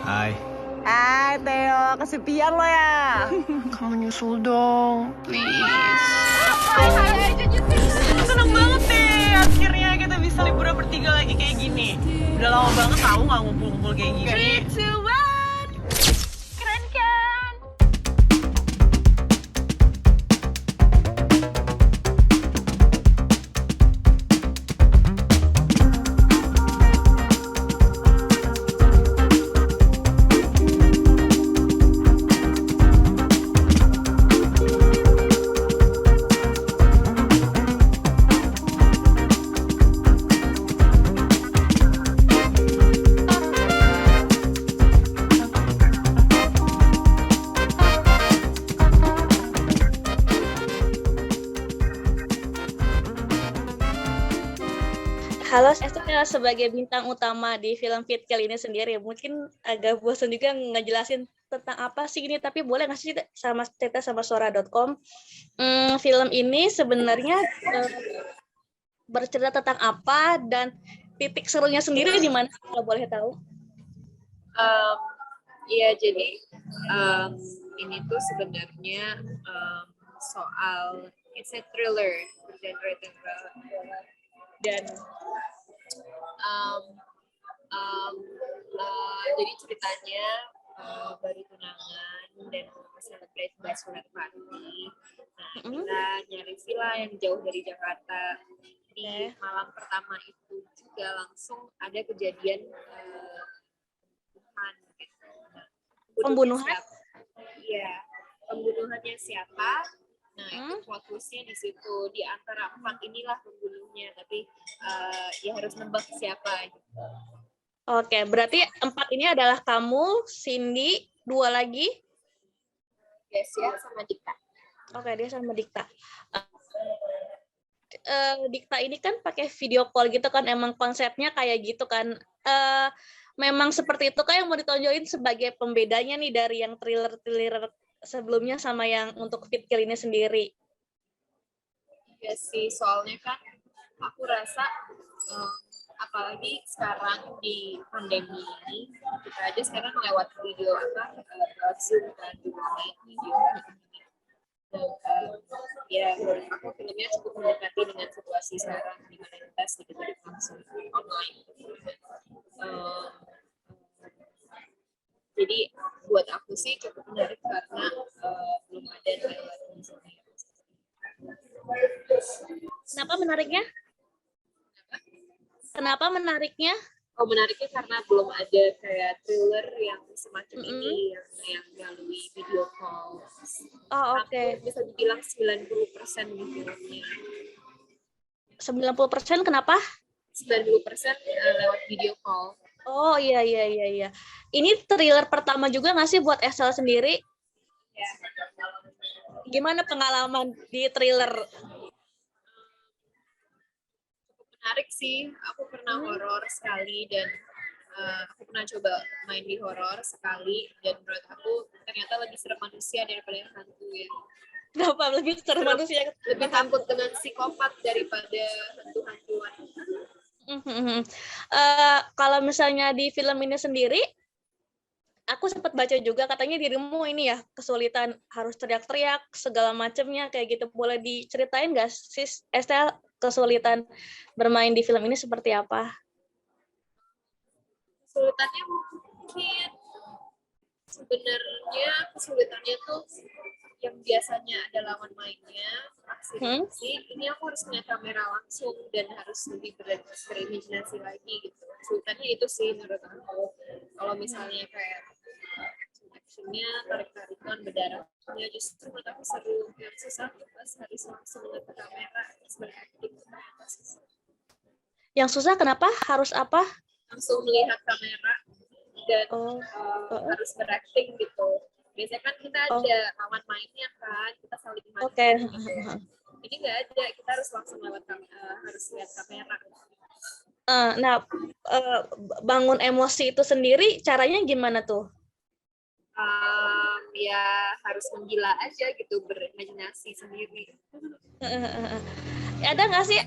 Hai. Hai Theo, kesepian lo ya? Kamu nyusul dong, please. Hai aja gitu. Seneng banget deh, akhirnya kita bisa liburan bertiga lagi kayak gini. Udah lama banget tahu nggak ngumpul-ngumpul kayak gini. 3, 2, 1. Keren kan? Halo, saya sebagai bintang utama di film Fit kali ini sendiri. Mungkin agak bosan juga ngejelasin tentang apa sih ini, tapi boleh nggak sih cerita sama suara.com? Film ini sebenarnya bercerita tentang apa dan titik serunya sendiri di mana, kalau boleh tahu? Iya, jadi ini tuh sebenarnya soal it's a thriller, bergenre thriller, dan jadi ceritanya baru tunangan dan celebrate bachelor party. Nah, kita nyari villa yang jauh dari Jakarta. Di malam pertama itu juga langsung ada kejadian pembunuhan gitu. Nah, Pembunuhan? Iya, pembunuhannya siapa? Nah, itu plot twist-nya di situ. Di antara 4 inilah pembunuhnya, tapi ya harus nebak siapa gitu. Oke, berarti 4 ini adalah kamu, Cindy, 2 lagi? Desya sama Dikta. Oke, dia sama Dikta. Dikta ini kan pakai video call gitu kan, emang konsepnya kayak gitu kan. Memang seperti itu kan yang mau ditonjolin sebagai pembedanya nih dari yang thriller-thriller sebelumnya sama yang untuk Fit Kill ini sendiri. Ya sih, soalnya kan aku rasa apalagi sekarang di pandemi ini, kita aja sekarang lewat video lewat Zoom kan, video dan ya menurut aku filmnya cukup mendekati dengan situasi sekarang di mana kita sedikit lebih langsung online. Jadi buat aku sih cukup menarik karena belum ada trailer di sini. Kenapa menariknya? Kenapa menariknya? Oh, menariknya karena belum ada kayak thriller yang semacam ini yang melalui video call. Oh, oke. Bisa dibilang 90% di filmnya. 90% kenapa? 90% lewat video call. Oh, iya. Ini thriller pertama juga nggak sih buat Estel sendiri? Ya. Gimana pengalaman di thriller? Menarik sih, aku pernah horor sekali dan aku pernah coba main di horor sekali dan menurut aku ternyata lebih serem manusia daripada yang hantu ya. Kenapa lebih serem manusia? Lebih takut dengan psikopat daripada hantu-hantuan. Kalau misalnya di film ini sendiri, aku sempat baca juga katanya dirimu ini ya kesulitan harus teriak-teriak segala macamnya kayak gitu. Boleh diceritain nggak sih, Estel, kesulitan bermain di film ini seperti apa? Kesulitannya mungkin sebenarnya kesulitannya tuh yang biasanya ada lawan mainnya aksi, ini aku harus ngeliat kamera langsung dan harus lebih berimajinasi lagi gitu. Kesulitannya itu sih menurut aku. Kalau misalnya kayak actionnya, tarik-tarikan, berdarahnya justru menurut aku seru. Yang susah tuh pas harus langsung ngeliat kamera terus berakting. Yang susah kenapa? Harus apa? Langsung melihat kamera dan harus berakting gitu. Biasanya kan kita ada lawan mainnya kan, kita saling main. Oke. Ini nggak ada, kita harus langsung lewat harus lihat kamera. Nah, bangun emosi itu sendiri caranya gimana tuh? Ya harus menggila aja gitu, berimajinasi sendiri. Ada nggak sih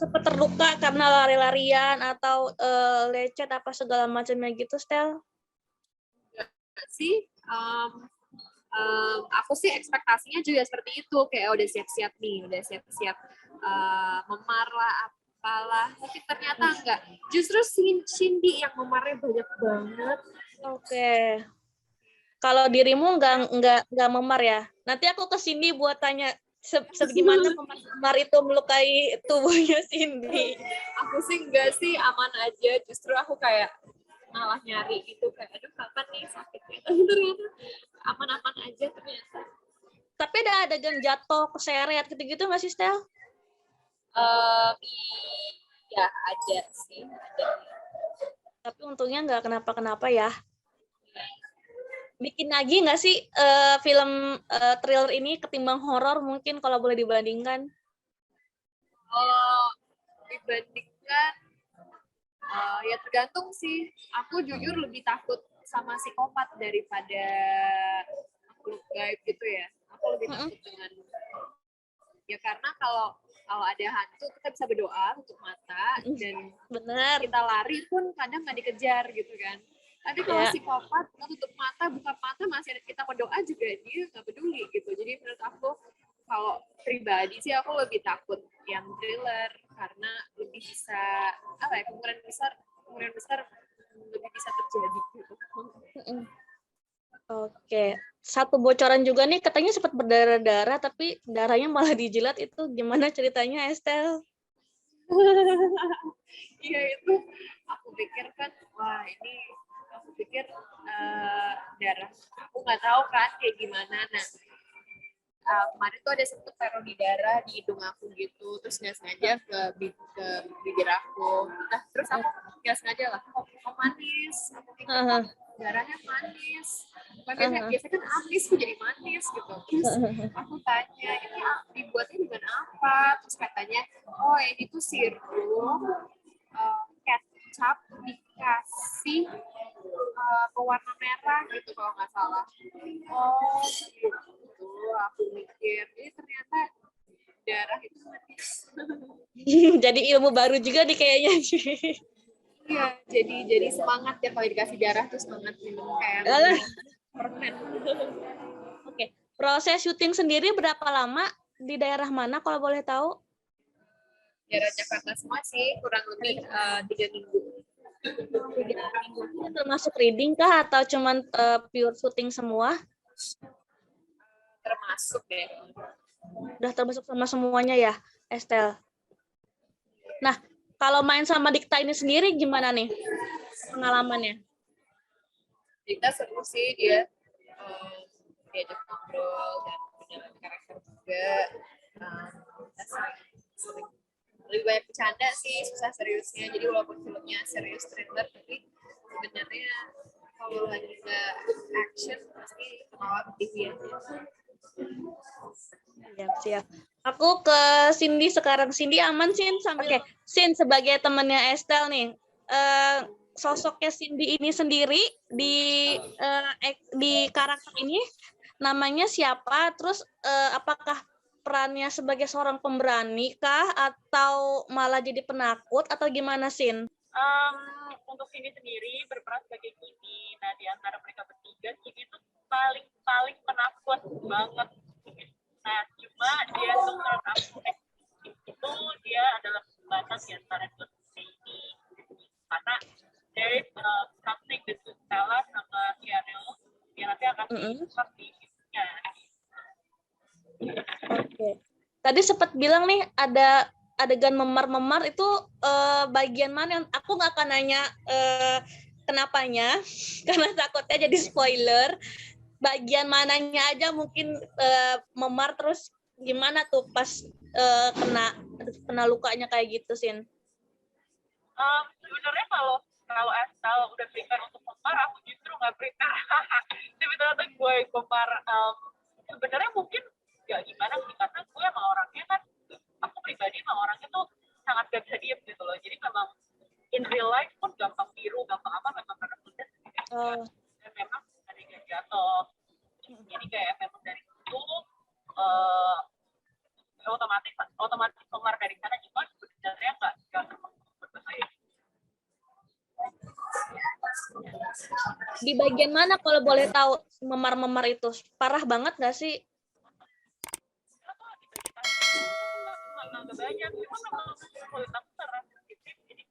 sempat terluka karena lari-larian atau lecet apa segala macamnya gitu, Stel? sih aku sih ekspektasinya juga seperti itu, kayak udah siap-siap nih, udah siap-siap memar lah apalah, tapi ternyata enggak, justru Cindy yang memarnya banyak banget. Oke. Kalau dirimu nggak memar ya? Nanti aku ke Cindy buat tanya sebagaimana memar itu melukai tubuhnya Cindy. Aku sih enggak sih, aman aja, justru aku kayak malah nyari gitu, kayak aduh kapan nih sakitnya, ternyata aman-aman aja ternyata. Tapi ada adegan jatuh, keseret gitu-gitu nggak sih, Stel? Iya, ada sih, ada. Tapi untungnya nggak kenapa-kenapa ya. Bikin lagi nggak sih film thriller ini ketimbang horor mungkin kalau boleh dibandingkan? Kalau dibandingkan, ya tergantung sih. Aku jujur lebih takut sama psikopat daripada makhluk gaib gitu ya. Aku lebih takut dengan, ya karena kalau ada hantu kita bisa berdoa tutup mata dan Bener. kita lari pun kadang nggak dikejar gitu kan. Tapi kalau psikopat kita tutup mata, buka mata, masih ada kita berdoa juga dia nggak peduli gitu. Jadi menurut aku kalau pribadi sih aku lebih takut yang thriller karena lebih bisa kemungkinan besar lebih bisa terjadi gitu. Oke, satu bocoran juga nih, katanya sempat berdarah-darah, tapi darahnya malah dijilat, itu gimana ceritanya, Estel? Iya itu, aku pikir kan, aku pikir darah, aku nggak tahu kan kayak gimana. Nah, kemarin tuh ada sempet taruh di darah di hidung aku gitu, terus nggak sengaja ke bibir aku. Nah, terus aku nggak sengaja lah, kok manis, aku pikir darahnya manis. Biasanya kan amis, kok jadi manis gitu. Terus aku tanya, ini dibuatnya dengan apa? Terus katanya, oh ini tuh sirup kecap dikasih pewarna merah gitu kalau nggak salah. Oh gitu, aku mikir ini ternyata darah itu manis. Jadi ilmu baru juga nih kayaknya. Iya, jadi semangat ya kalau dikasih darah tuh semangat minum kayak permen. Oke, proses syuting sendiri berapa lama, di daerah mana kalau boleh tahu? Daerah Jakarta semua sih, kurang lebih 3 minggu. Ini termasuk reading kah atau cuman pure syuting semua? Termasuk deh. Udah termasuk sama semuanya ya, Estel? Nah, kalau main sama Dikta ini sendiri gimana nih pengalamannya? Dikta seru sih, dia diajak ngobrol dan punya karakter juga. Sering lebih banyak bercanda sih, susah seriusnya. Jadi walaupun filmnya serius thriller, tapi sebenarnya kalau lagi nggak action pasti ketawa ke TV aja. Siap. Aku ke Cindy sekarang. Cindy aman, Sin? Oke, Sin sebagai temannya Estel nih, sosoknya Cindy ini sendiri di karakter ini namanya siapa? Terus apakah perannya sebagai seorang pemberani kah atau malah jadi penakut atau gimana, Sin? Untuk Cindy sendiri berperan sebagai Kimi. Nah, di antara mereka bertiga, Kimi itu paling penakut banget. Nah, cuma dia tuh menurut aku itu dia adalah pembatas di antara dua ini. Karena there is something between Stella sama Kiarel yang nanti akan diungkap di filmnya. Oke. Tadi sempat bilang nih ada adegan memar-memar itu bagian mana? Aku nggak akan nanya kenapanya karena takutnya jadi spoiler. Bagian mananya aja mungkin memar, terus gimana tuh pas kena lukanya kayak gitu, Sin? Sebenarnya kalau Estel udah prepare untuk memar, aku justru nggak prepare. Tapi ternyata gue memar, sebenarnya mungkin ya gimana sih, karena gue sama orangnya kan, aku pribadi sama orangnya tuh sangat gak bisa diem gitu loh. Jadi memang in real life pun gampang biru, gampang apa, memang karena pedas dan memang ada yang jatuh. Jadi kayak memang dari situ otomatis memar dari sana, cuma sebenarnya nggak termasuk berbahaya. Di bagian mana kalau boleh tahu memar-memar itu? Parah banget nggak sih? Agak banyak, cuma memang kulit aku karena sensitif, jadi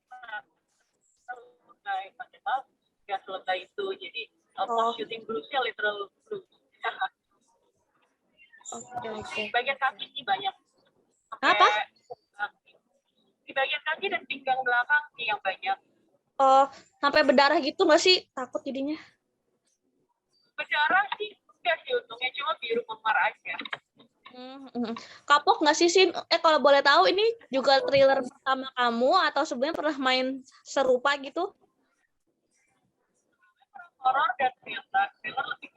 selesai pakai maaf nggak selesai itu, jadi post shooting bluesnya literal blues. Oke. Di bagian kaki sih banyak. Apa? Di bagian kaki dan pinggang belakang sih yang banyak. Oh, sampai berdarah gitu nggak sih? Takut jadinya. Berdarah sih enggak sih untungnya, cuma biru memar aja. Kapok nggak sih, Sin? Kalau boleh tahu, ini juga thriller pertama kamu atau sebenarnya pernah main serupa gitu? Horor dan thriller. Thriller lebih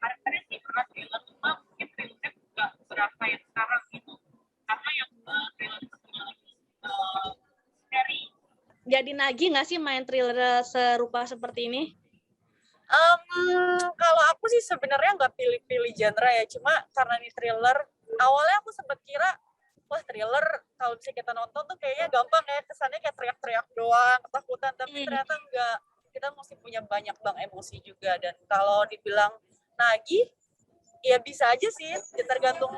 ada sih pernah thriller, cuma mungkin thrillernya nggak berapa yang sekarang gitu. Karena yang thriller satunya lagi seri. Jadi nagih nggak sih main thriller serupa seperti ini? Kalau aku sih sebenarnya nggak pilih-pilih genre ya, cuma karena ini thriller, awalnya aku sempat kira, wah thriller kalau bisa kita nonton tuh kayaknya gampang ya, kesannya kayak teriak-teriak doang, ketakutan, tapi ternyata enggak, kita mesti punya banyak bank emosi juga, dan kalau dibilang nagih, ya bisa aja sih, tergantung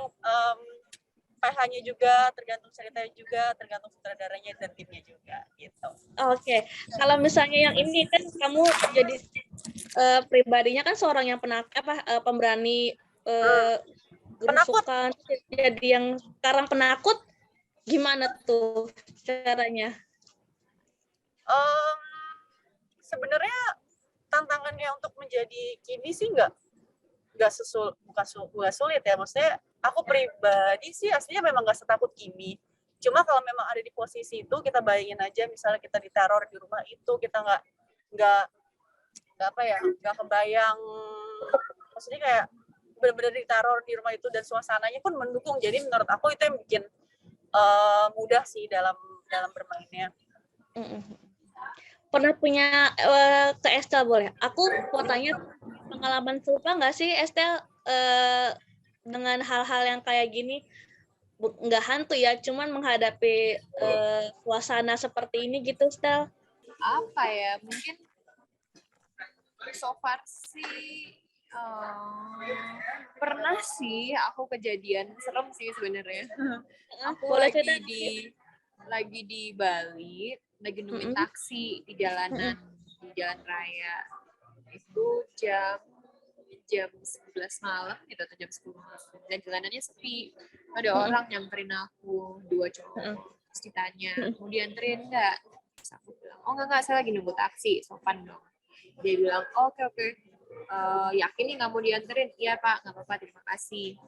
PH-nya juga, tergantung ceritanya juga, tergantung sutradaranya dan timnya juga gitu. Oke. Kalau misalnya yang ini kan kamu jadi pribadinya kan seorang yang pemberani, gerusukan, jadi yang sekarang penakut, gimana tuh caranya? Sebenarnya tantangannya untuk menjadi Kimi sih bukan sulit ya, maksudnya aku pribadi sih aslinya memang nggak setakut Kimi, cuma kalau memang ada di posisi itu, kita bayangin aja misalnya kita diteror di rumah itu, kita nggak kebayang, maksudnya kayak benar-benar diteror di rumah itu dan suasananya pun mendukung, jadi menurut aku itu yang bikin mudah sih dalam bermainnya. Pernah punya ke Estel boleh? Aku mau tanya pengalaman serupa nggak sih Estel dengan hal-hal yang kayak gini? Nggak hantu ya, cuman menghadapi suasana seperti ini gitu, Estel. Apa ya? Mungkin so far sih pernah sih aku kejadian serem sih sebenarnya. Aku lagi di Bali, lagi nungguin taksi di jalanan, di jalan raya. Itu jam 11 malam gitu atau jam 10 malam. Dan jalanannya sepi. Ada orang nyamperin aku, 2 cowok. Terus ditanya, mau dianterin nggak? Terus aku bilang, oh enggak, saya lagi nunggu taksi, sopan dong. Dia bilang, oke. Yakin nih nggak mau dianterin? Iya Pak, nggak apa-apa, terima kasih.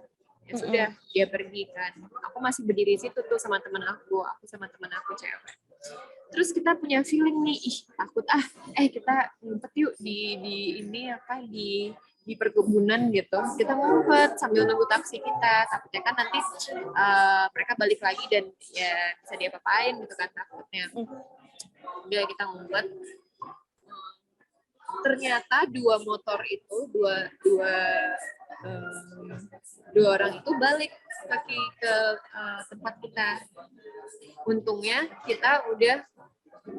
Ya sudah, dia pergi kan. Aku masih berdiri di situ tuh sama teman aku sama teman aku cewek. Terus kita punya feeling nih, takut kita ngumpet yuk di perkebunan gitu. Kita ngumpet sambil nunggu taksi kita. Takutnya kan nanti mereka balik lagi dan ya bisa diapa-apain gitu kan takutnya. Udah kita ngumpet. Ternyata dua motor itu, dua orang itu balik lagi ke tempat kita. Untungnya kita udah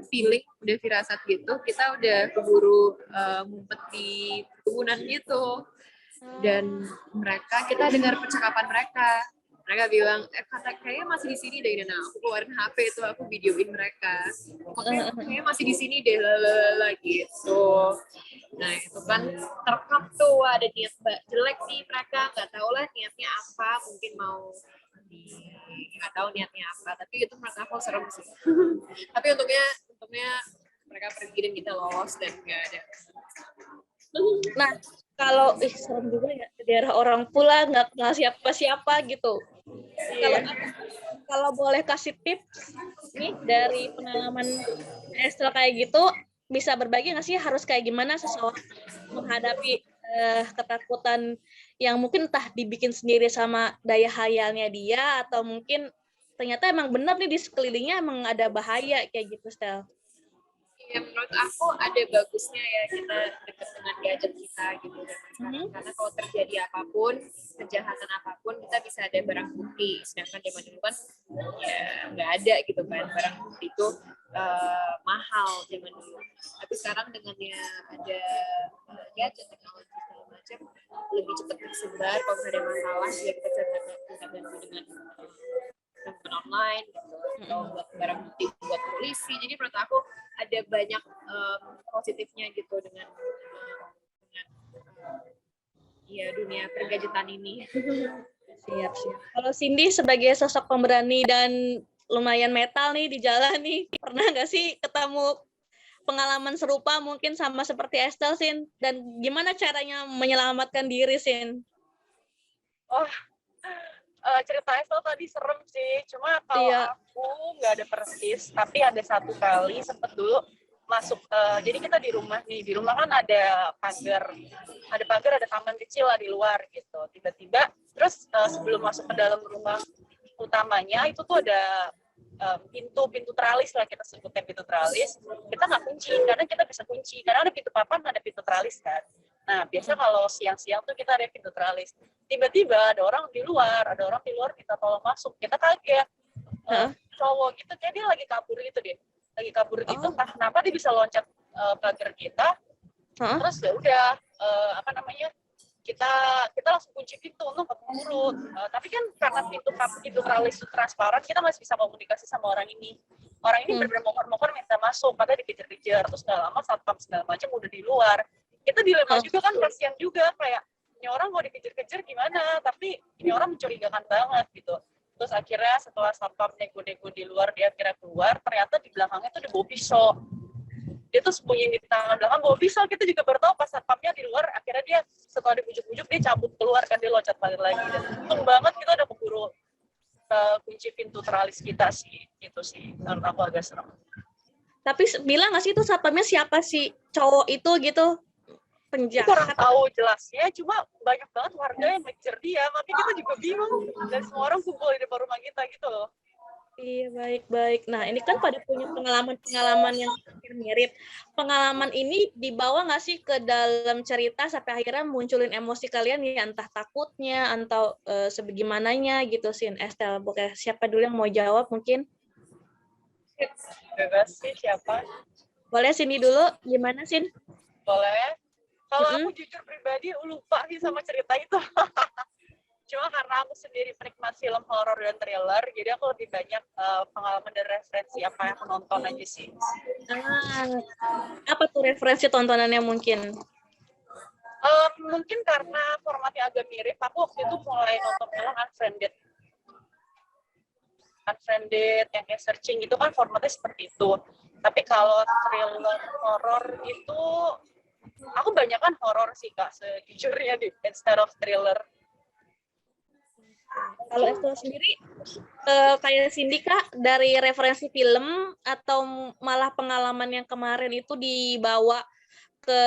feeling, udah firasat gitu, kita udah keburu ngumpet di perkebunan gitu. Dan kita dengar percakapan mereka. Mereka bilang, kayaknya masih di sini deh. Nah, aku keluarin HP itu, aku videoin mereka. Kayaknya masih di sini deh, gitu. Nah, itu kan terekam tuh, ada niat jelek nih mereka, nggak tahu lah niatnya apa, mungkin mau nggak tahu niatnya apa, tapi itu menurut aku serem sih. Tapi untungnya mereka pergi dan kita lolos dan nggak ada. Nah, kalau serem juga ya, di daerah orang pula nggak kenal siapa-siapa gitu. Kalau boleh kasih tips nih dari pengalaman Estel kayak gitu, bisa berbagi nggak sih harus kayak gimana seseorang menghadapi ketakutan yang mungkin entah dibikin sendiri sama daya hayalnya dia, atau mungkin ternyata emang benar nih di sekelilingnya emang ada bahaya kayak gitu, Stel. Ya, menurut aku ada bagusnya ya kita dekat dengan gadget kita gitu karena kalau terjadi apapun, kejahatan apapun, kita bisa ada barang bukti. Sedangkan zaman dulu kan ya nggak ada gitu kan barang bukti itu, mahal zaman dulu. Tapi sekarang dengannya ada gadget, teknologi segala macam, lebih cepat tersebar. Kalau misalnya ada masalah, ya kita bisa bantu dengan teman online, gitu, atau buat barang bukti buat polisi. Jadi menurut aku ada banyak positifnya gitu dengan ya dunia pergajetan ini. Siap. Kalau Cindy sebagai sosok pemberani dan lumayan metal nih di jalan nih, pernah nggak sih ketemu pengalaman serupa mungkin sama seperti Estelle, Sin? Dan gimana caranya menyelamatkan diri, Sin? Cerita Estelle tadi serem sih, cuma kalau aku nggak ada persis, tapi ada satu kali sempet dulu masuk, jadi kita di rumah kan ada pagar, ada taman kecil lah di luar gitu. Tiba-tiba terus sebelum masuk ke dalam rumah utamanya itu tuh ada pintu teralis lah, kita sebutnya pintu teralis. Kita nggak kunci, karena kita bisa kunci, karena ada pintu papan, ada pintu teralis kan. Nah biasa kalau siang-siang tuh kita ada pintu teralis. Tiba-tiba ada orang di luar minta tolong masuk. Kita kaget, cowok gitu, kayak dia lagi kabur gitu, entah kenapa dia bisa loncat pagar kita. Terus ya udah, kita langsung kunci pintu untuk keburu. Tapi kan karena pintu teralis itu transparan, kita masih bisa komunikasi sama orang ini. Orang ini benar-benar mokor-mokor minta masuk, padahal dikejar-kejar. Terus nggak lama satpam segala macam udah di luar. Kita dilema juga kan, kasihan juga, kayak ini orang mau dikejar-kejar gimana, tapi ini orang mencurigakan banget gitu. Terus akhirnya setelah satpam nego-nego di luar, dia akhirnya keluar, ternyata di belakangnya tuh ada bawa pisau. Dia tuh sembunyi di tangan belakang bawa pisau. Kita juga baru tahu pas satpamnya di luar, akhirnya dia setelah dibujuk-bujuk dia cabut keluar kan, dia loncat balik lagi. Dan untung banget kita udah keburu kunci pintu teralis kita sih. Itu sih menurut aku agak serem. Tapi bilang nggak sih itu satpamnya siapa sih cowok itu gitu? Penjahat. Kurang tahu jelasnya, cuma banyak banget warga yang ngejar dia, makanya kita juga bingung, dan semua orang kumpul di depan rumah kita gitu loh. Iya, baik. Nah, ini kan pada punya pengalaman yang mirip. Pengalaman ini dibawa nggak sih ke dalam cerita sampai akhirnya munculin emosi kalian ya, entah takutnya, atau sebagimananya gitu, Sin? Estelle, boleh siapa dulu yang mau jawab mungkin? Bebas sih, siapa? Boleh Cindy dulu, gimana, Sin? Boleh. Kalau aku jujur pribadi lupa sih sama cerita itu. Cuma karena aku sendiri penikmat film horor dan thriller, jadi aku lebih banyak pengalaman dan referensi apa yang aku nonton aja sih. Apa tuh referensi tontonannya mungkin? Mungkin karena formatnya agak mirip, aku waktu itu mulai nonton film Unfriended yang kayak searching itu kan formatnya seperti itu. Tapi kalau thriller horor itu aku banyak kan horor sih Kak, sejujurnya instead of thriller. Kalau Estelle sendiri kayak Cindy Kak, dari referensi film atau malah pengalaman yang kemarin itu dibawa ke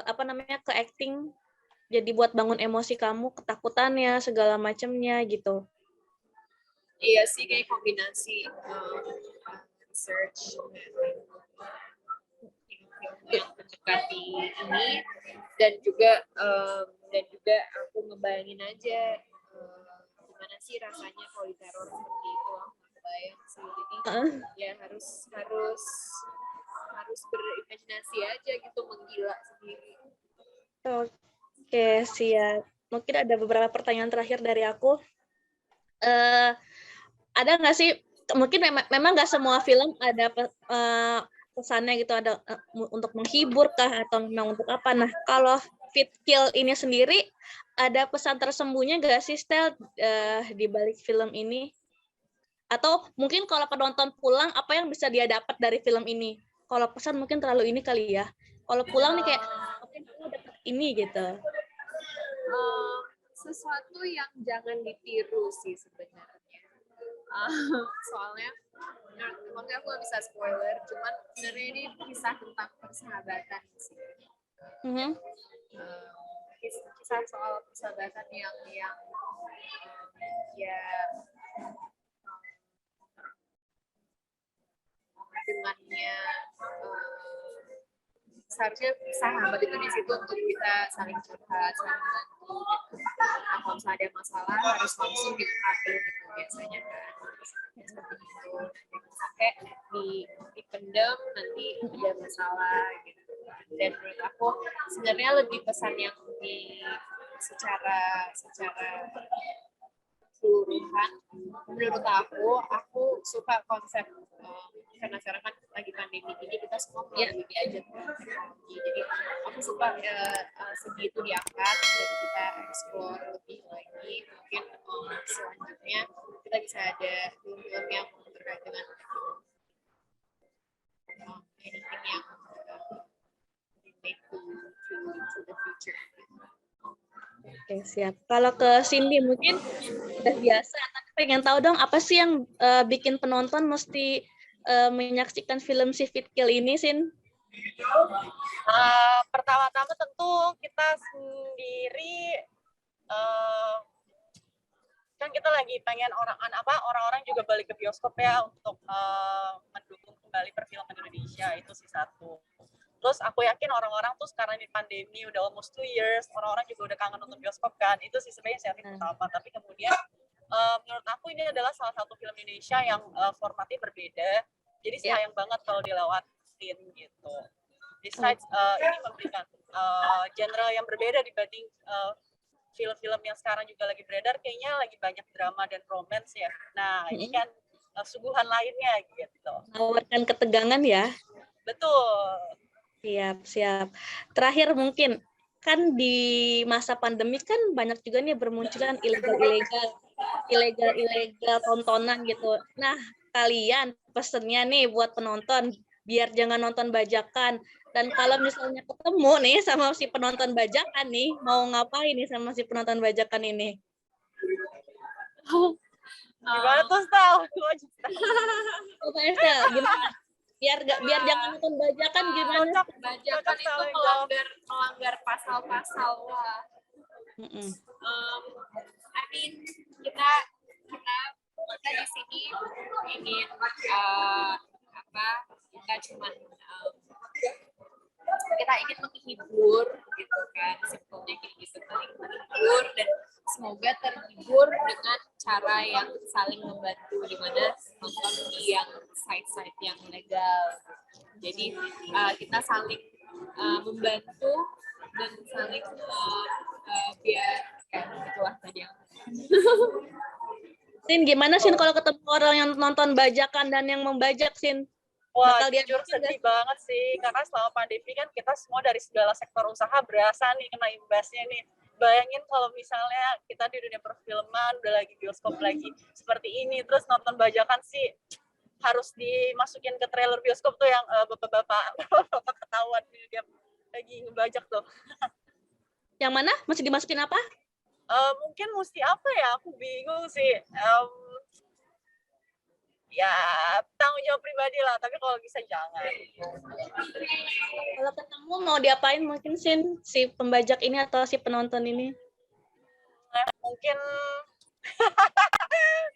ke acting, jadi buat bangun emosi kamu, ketakutannya segala macamnya gitu? Iya sih, kayak kombinasi research yang mendekati ini, dan juga aku ngebayangin aja gimana sih rasanya kalau diteror seperti itu. Aku ngebayang sih, jadi ya harus berimajinasi aja gitu, menggila sendiri. Oke, siap. Mungkin ada beberapa pertanyaan terakhir dari aku. Ada nggak sih, mungkin memang nggak semua film ada pesannya gitu, ada untuk menghibur kah atau memang untuk apa? Nah, kalau Fit Kill ini sendiri ada pesan tersembunyi nggak sih, Stel, di balik film ini? Atau mungkin kalau penonton pulang, apa yang bisa dia dapat dari film ini? Kalau pesan mungkin terlalu ini kali ya. Kalau pulang nih kayak, mungkin aku dapat ini gitu. Sesuatu yang jangan ditiru sih sebenarnya. Soalnya emangnya aku nggak bisa spoiler, cuman sebenarnya ini kisah tentang persahabatan sih. Kisah soal persahabatan yang dengannya seharusnya sahabat itu di situ untuk kita saling curhat, saling bantu gitu. Nah, kalau misalnya ada masalah harus langsung dicurhatin gitu biasanya kan, seperti itu. Sampai random nanti ada masalah gitu. Dan menurut aku sebenarnya lebih pesan yang di secara keseluruhan, menurut aku suka konsep karena sekarang kan lagi pandemi ini kita semua melalui gadget teknologi, jadi aku suka segi itu diangkat dan kita explore lebih lagi. Mungkin selanjutnya kita bisa ada film-film yang terkait dengan anything yang relate to the future. Oke, siap. Kalau ke Cindy mungkin udah biasa, tapi pengen tahu dong apa sih yang bikin penonton mesti menyaksikan film Sifit Kill ini, Sin? Pertama-tama tentu kita sendiri kan kita lagi pengen orang-orang juga balik ke bioskop ya untuk mendukung kembali perfilman Indonesia, itu sih satu. Terus aku yakin orang-orang tuh sekarang di pandemi udah almost 2 years, orang-orang juga udah kangen nonton bioskop kan, itu sih sebenarnya insentif utama. Tapi kemudian menurut aku ini adalah salah satu film Indonesia yang formatnya berbeda, jadi sayang banget kalau dilewatin gitu. Besides ini memberikan genre yang berbeda dibanding film-film yang sekarang juga lagi beredar, kayaknya lagi banyak drama dan romance ya. Nah ini kan suguhan lainnya gitu. Menawarkan ketegangan ya. Betul. Siap. Terakhir mungkin, kan di masa pandemi kan banyak juga nih bermunculan ilegal tontonan gitu. Nah, kalian pesennya nih buat penonton, biar jangan nonton bajakan. Dan kalau misalnya ketemu nih sama si penonton bajakan nih, mau ngapain nih sama si penonton bajakan ini? Gimana tuh, Stel? Coba Estel, gimana? Biar jangan nonton bajakan gimana? Bajakan itu melanggar pasal-pasal lah. I mean kita di sini ingin kita cuman kita ingin menghibur gitu kan, simpelnya gitu, menghibur dan semoga terhibur dengan cara yang saling membantu, di mana nonton di yang site-site yang legal. Jadi kita saling membantu dan saling biar itulah tadi yang Sin, gimana Sin kalau ketemu orang yang nonton bajakan dan yang membajak, Sin? Wah, jujur sedih banget sih, karena selama pandemi kan kita semua dari segala sektor usaha berasa nih kena imbasnya nih. Bayangin kalau misalnya kita di dunia perfilman udah lagi bioskop lagi seperti ini, terus nonton bajakan sih harus dimasukin ke trailer bioskop tuh yang bapak-bapak ketahuan dia lagi ngebajak tuh. Yang mana? Masih dimasukin apa? Mungkin mesti apa ya? Aku bingung sih. Ya tanggung jawab pribadi lah, tapi kalau bisa jangan. Kalau ketemu mau diapain mungkin Sin, si pembajak ini atau si penonton ini? Mungkin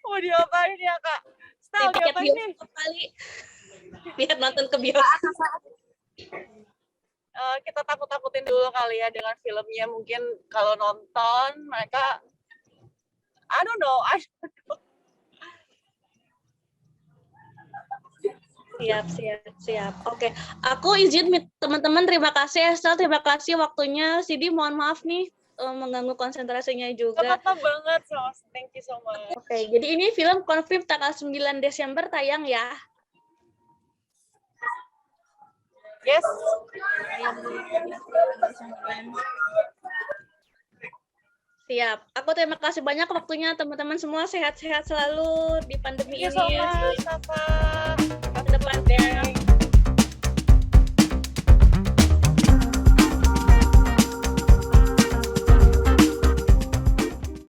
mau diapain ya Kak? Stel, Tiket diapain nih? Kali biar nonton ke bioskop. Kita takut-takutin dulu kali ya dengan filmnya. Mungkin kalau nonton mereka I don't know. Siap. Oke, aku izin teman-teman, terima kasih Estel, terima kasih waktunya. Sidi, mohon maaf nih mengganggu konsentrasinya juga. Apa banget, thank you so much. Oke, jadi ini film konfirm tanggal 9 Desember tayang ya. Yes. Siap. Aku terima kasih banyak waktunya teman-teman semua, sehat-sehat selalu di pandemi ini. Thank you so much, Safa.